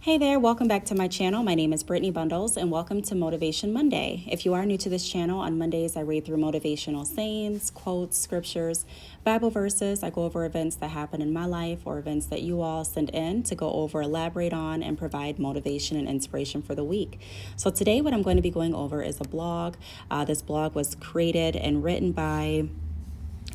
Hey there, welcome back to my channel. My name is Brittany Bundles and welcome to Motivation Monday. If you are new to this channel, on Mondays I read through motivational sayings, quotes, scriptures, Bible verses. I go over events that happen in my life or events that you all send in to go over, elaborate on, and provide motivation and inspiration for the week. So today what I'm going to be going over is a blog. This blog was created and written by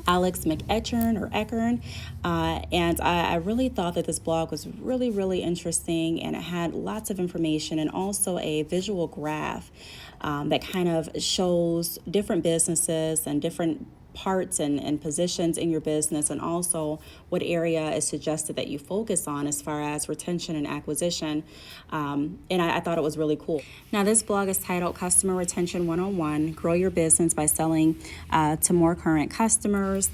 Alex Eckern, and I really thought that this blog was really interesting, and it had lots of information and also a visual graph that kind of shows different businesses and different parts and positions in your business, and also what area is suggested that you focus on as far as retention and acquisition. And I thought it was really cool. Now, this blog is titled Customer Retention 101, Grow Your Business by Selling to More Current Customers.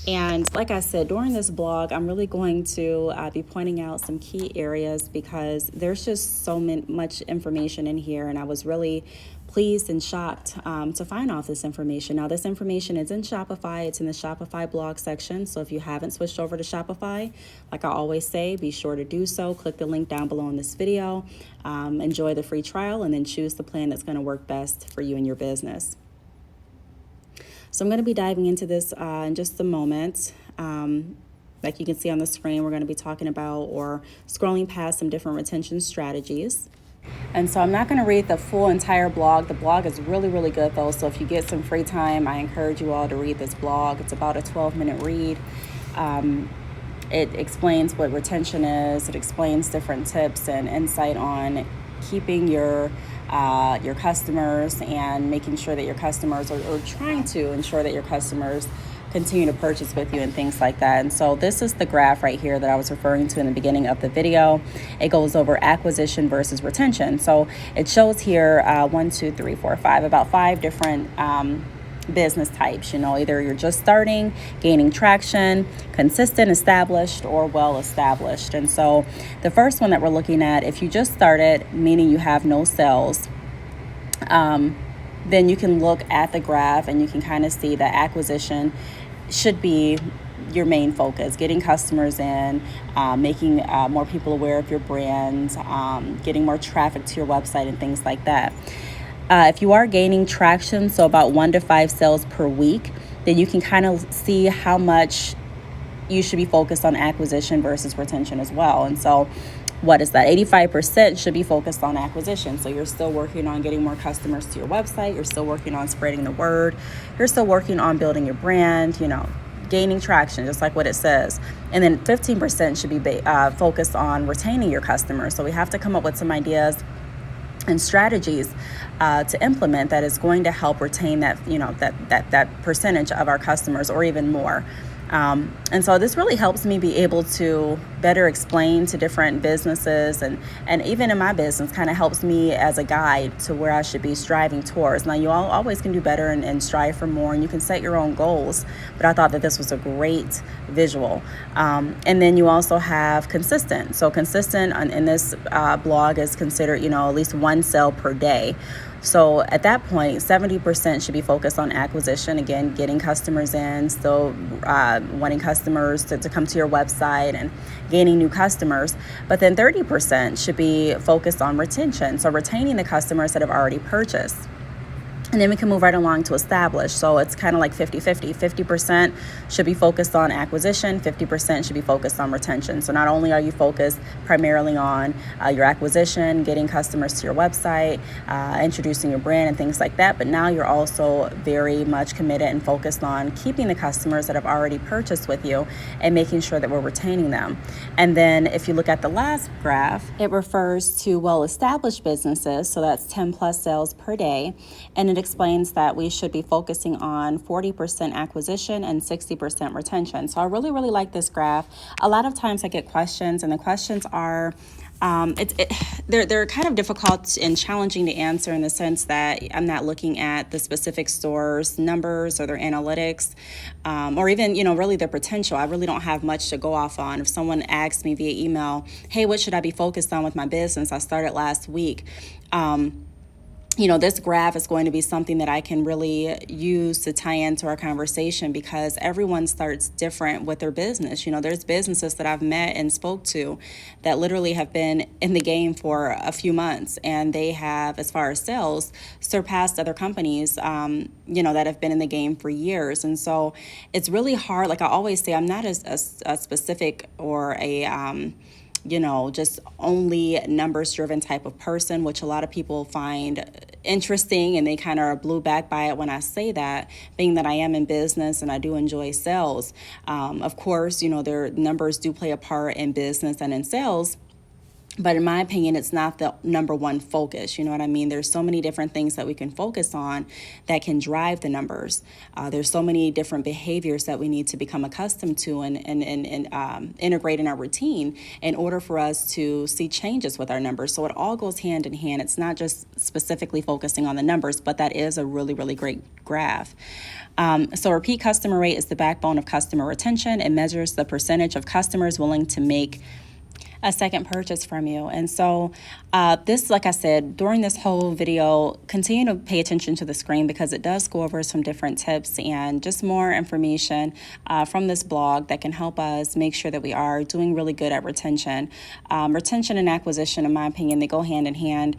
And like I said, during this blog, I'm really going to be pointing out some key areas because there's just so much information in here, and I was really pleased and shocked to find all this information. Now, this information is in Shopify. It's in the Shopify blog section. So if you haven't switched over to Shopify, like I always say, be sure to do so. Click the link down below in this video. Enjoy the free trial and then choose the plan that's going to work best for you and your business. So I'm going to be diving into this in just a moment. Like you can see on the screen, we're going to be talking about or scrolling past some different retention strategies. And so I'm not going to read the full entire blog. The blog is really good though. So if you get some free time, I encourage you all to read this blog. It's about a 12-minute read. It explains what retention is. It explains different tips and insight on keeping your customers and making sure that your customers or trying to ensure that your customers continue to purchase with you and things like that. And so this is the graph right here that I was referring to in the beginning of the video. It goes over acquisition versus retention. So it shows here 1, 2, 3, 4, 5, about 5 different business types. You know, either you're just starting, gaining traction, consistent, established, or well established. And so the first one that we're looking at, if you just started, meaning you have no sales, then you can look at the graph and you can kind of see that acquisition should be your main focus, getting customers in, making more people aware of your brand, getting more traffic to your website and things like that. If you are gaining traction, so about 1 to 5 sales per week, then you can kind of see how much you should be focused on acquisition versus retention as well. And so what is that? 85% should be focused on acquisition. So you're still working on getting more customers to your website. You're still working on spreading the word. You're still working on building your brand, gaining traction, just like what it says. And then 15% should be focused on retaining your customers. So we have to come up with some ideas and strategies to implement that is going to help retain that, that percentage of our customers or even more. And so this really helps me be able to better explain to different businesses and even in my business kind of helps me as a guide to where I should be striving towards. Now, you all always can do better and strive for more, and you can set your own goals, but I thought that this was a great visual. And then you also have consistent. So consistent in this blog is considered, at least 1 sale per day. So at that point, 70% should be focused on acquisition, again, getting customers in, still wanting customers to come to your website and gaining new customers. But then 30% should be focused on retention, so retaining the customers that have already purchased. And then we can move right along to establish. So it's kind of like 50-50. 50% should be focused on acquisition, 50% should be focused on retention. So not only are you focused primarily on your acquisition, getting customers to your website, introducing your brand and things like that, but now you're also very much committed and focused on keeping the customers that have already purchased with you and making sure that we're retaining them. And then if you look at the last graph, it refers to well-established businesses. So that's 10 plus sales per day. And it explains that we should be focusing on 40% acquisition and 60% retention. So I really like this graph. A lot of times I get questions, and the questions are they're kind of difficult and challenging to answer in the sense that I'm not looking at the specific stores' numbers or their analytics, or even really their potential. I really don't have much to go off on. If someone asks me via email, hey, what should I be focused on with my business? I started last week. this graph is going to be something that I can really use to tie into our conversation, because everyone starts different with their business. There's businesses that I've met and spoke to that literally have been in the game for a few months, and they have, as far as sales, surpassed other companies, that have been in the game for years. And so it's really hard. Like I always say, I'm not a specific or a, just only numbers driven type of person, which a lot of people find interesting, and they kind of are blew back by it when I say that, being that I am in business and I do enjoy sales. Of course, their numbers do play a part in business and in sales. But in my opinion, it's not the number one focus. You know what I mean? There's so many different things that we can focus on that can drive the numbers. There's so many different behaviors that we need to become accustomed to and integrate in our routine in order for us to see changes with our numbers. So it all goes hand in hand. It's not just specifically focusing on the numbers, but that is a really, really great graph. So repeat customer rate is the backbone of customer retention. It measures the percentage of customers willing to make a second purchase from you. And so this, like I said, during this whole video, continue to pay attention to the screen, because it does go over some different tips and just more information from this blog that can help us make sure that we are doing really good at retention. Retention and acquisition, in my opinion, they go hand in hand.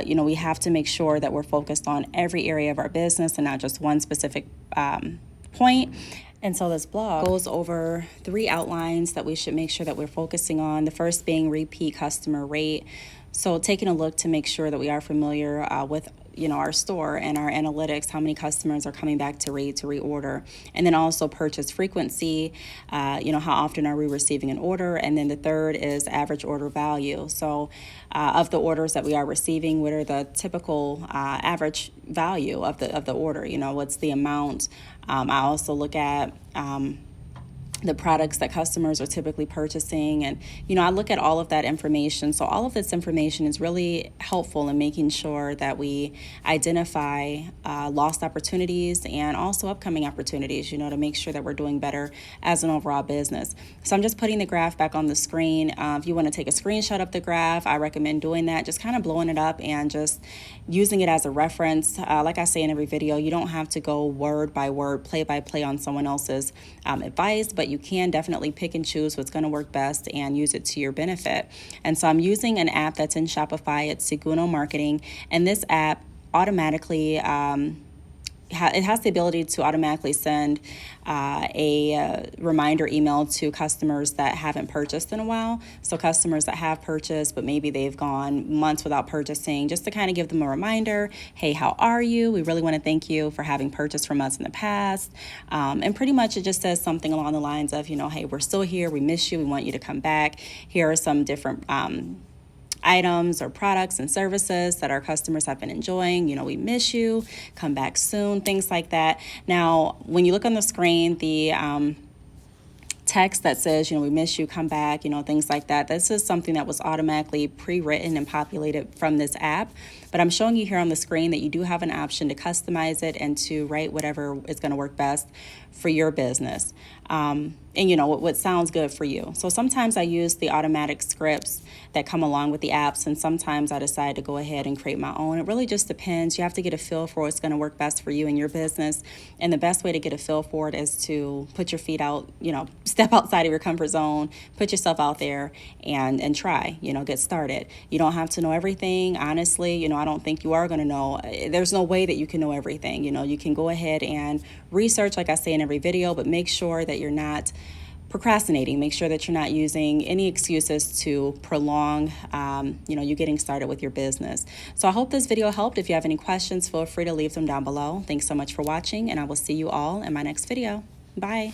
We have to make sure that we're focused on every area of our business and not just one specific point. And so this blog goes over 3 outlines that we should make sure that we're focusing on. The first being repeat customer rate. So taking a look to make sure that we are familiar with our store and our analytics, how many customers are coming back to reorder. And then also purchase frequency, how often are we receiving an order. And then the third is average order value. So of the orders that we are receiving, what are the typical average value of the order? What's the amount? I also look at the products that customers are typically purchasing. And, I look at all of that information. So all of this information is really helpful in making sure that we identify lost opportunities and also upcoming opportunities, to make sure that we're doing better as an overall business. So I'm just putting the graph back on the screen. If you want to take a screenshot of the graph, I recommend doing that, just kind of blowing it up and just using it as a reference. Like I say in every video, you don't have to go word by word, play by play on someone else's advice, but you can definitely pick and choose what's going to work best and use it to your benefit. And so I'm using an app that's in Shopify. It's Seguno Marketing, and this app automatically it has the ability to automatically send a reminder email to customers that haven't purchased in a while. So customers that have purchased, but maybe they've gone months without purchasing, just to kind of give them a reminder. Hey, how are you? We really want to thank you for having purchased from us in the past. And pretty much it just says something along the lines of, hey, we're still here. We miss you. We want you to come back. Here are some different items or products and services that our customers have been enjoying. We miss you, come back soon, things like that. Now, when you look on the screen, the text that says, we miss you, come back, things like that. This is something that was automatically pre-written and populated from this app. But I'm showing you here on the screen that you do have an option to customize it and to write whatever is going to work best for your business. And what sounds good for you. So sometimes I use the automatic scripts that come along with the apps, and sometimes I decide to go ahead and create my own. It really just depends. You have to get a feel for what's going to work best for you and your business. And the best way to get a feel for it is to put your feet out, step outside of your comfort zone, put yourself out there and try, get started. You don't have to know everything. Honestly, I don't think you are going to know. There's no way that you can know everything. You can go ahead and research, like I say in every video, but make sure that you're not procrastinating. Make sure that you're not using any excuses to prolong, you getting started with your business. So I hope this video helped. If you have any questions, feel free to leave them down below. Thanks so much for watching, and I will see you all in my next video. Bye.